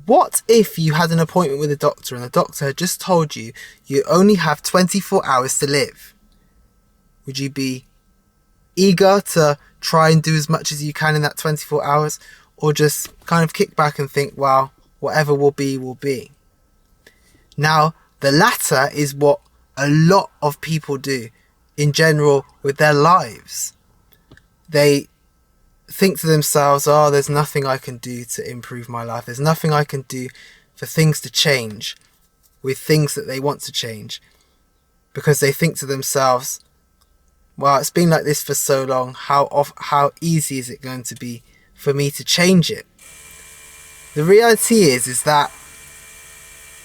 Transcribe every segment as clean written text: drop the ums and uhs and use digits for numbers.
What if you had an appointment with a doctor and the doctor had just told you you only have 24 hours to live? Would you be eager to try and do as much as you can in that 24 hours, or just kind of kick back and think, well, whatever will be, will be? Now, the latter is what a lot of people do in general with their lives. They think to themselves, oh, there's nothing I can do to improve my life. There's nothing I can do for things to change with things that they want to change, because they think to themselves, well, it's been like this for so long. How easy is it going to be for me to change it? The reality is that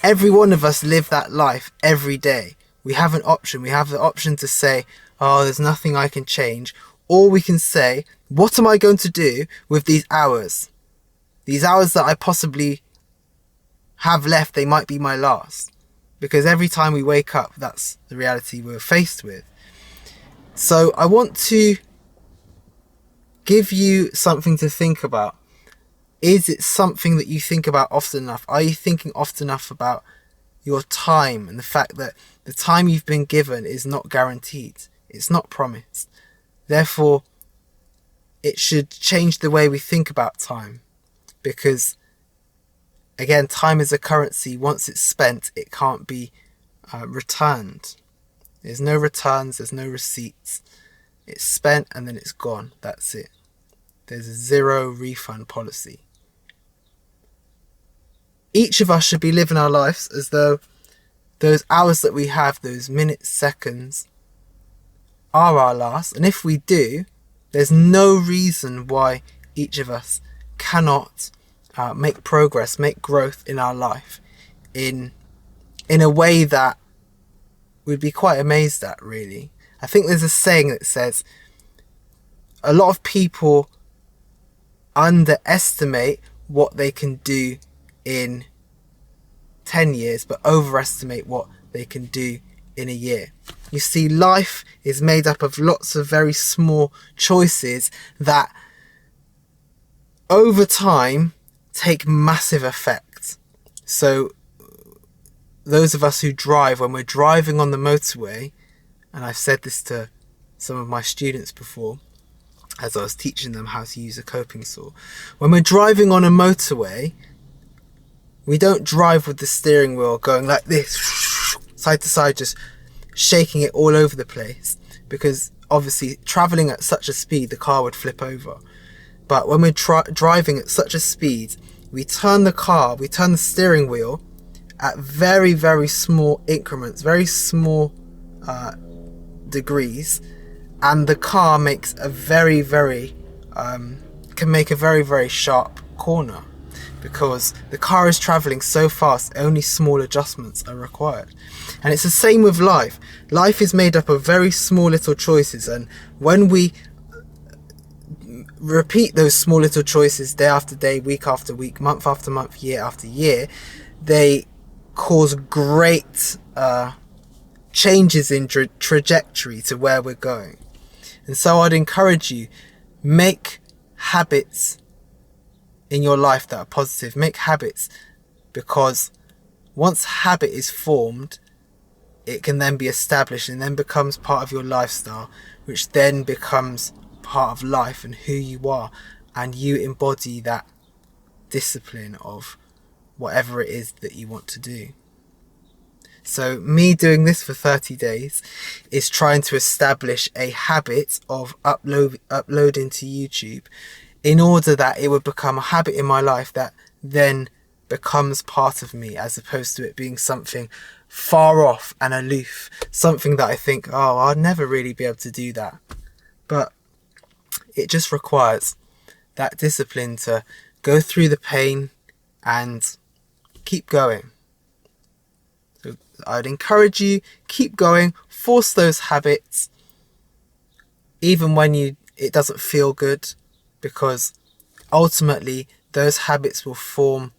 every one of us live that life every day. We have an option. We have the option to say, oh, there's nothing I can change. Or we can say, what am I going to do with these hours? These hours that I possibly have left, they might be my last. Because every time we wake up, that's the reality we're faced with. So I want to give you something to think about. Is it something that you think about often enough? Are you thinking often enough about your time and the fact that the time you've been given is not guaranteed? It's not promised. Therefore, it should change the way we think about time. Because, again, time is a currency. Once it's spent, it can't be returned. There's no returns, there's no receipts. It's spent and then it's gone. That's it. There's a zero refund policy. Each of us should be living our lives as though those hours that we have, those minutes, seconds, are our last. And if we do, there's no reason why each of us cannot make progress, make growth in our life in a way that we'd be quite amazed at, really. I think there's a saying that says a lot of people underestimate what they can do in 10 years, but overestimate what they can do in a year. You see, life is made up of lots of very small choices that over time take massive effect. So those of us who drive, when we're driving on the motorway, and I've said this to some of my students before as I was teaching them how to use a coping saw, when we're driving on a motorway, we don't drive with the steering wheel going like this, side to side, just shaking it all over the place, because obviously travelling at such a speed the car would flip over. But when we're driving at such a speed, we turn the steering wheel at very, very small increments, very small degrees, and the car makes a very, very can make a very, very sharp corner, because the car is travelling so fast, only small adjustments are required. And it's the same with life. Life is made up of very small little choices, and when we repeat those small little choices day after day, week after week, month after month, year after year, they cause great changes in trajectory to where we're going. And so I'd encourage you, make habits in your life that are positive. Make habits, because once habit is formed, it can then be established and then becomes part of your lifestyle, which then becomes part of life and who you are, and you embody that discipline of whatever it is that you want to do. So me doing this for 30 days is trying to establish a habit of uploading to YouTube, in order that it would become a habit in my life that then becomes part of me, as opposed to it being something far off and aloof, something that I think, oh, I'll never really be able to do that. But it just requires that discipline to go through the pain and keep going. So I'd encourage you, keep going, force those habits, even when it doesn't feel good, because ultimately those habits will form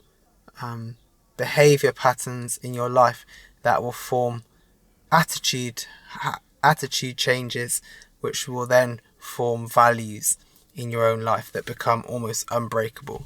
behavior patterns in your life that will form attitude changes, which will then form values in your own life that become almost unbreakable.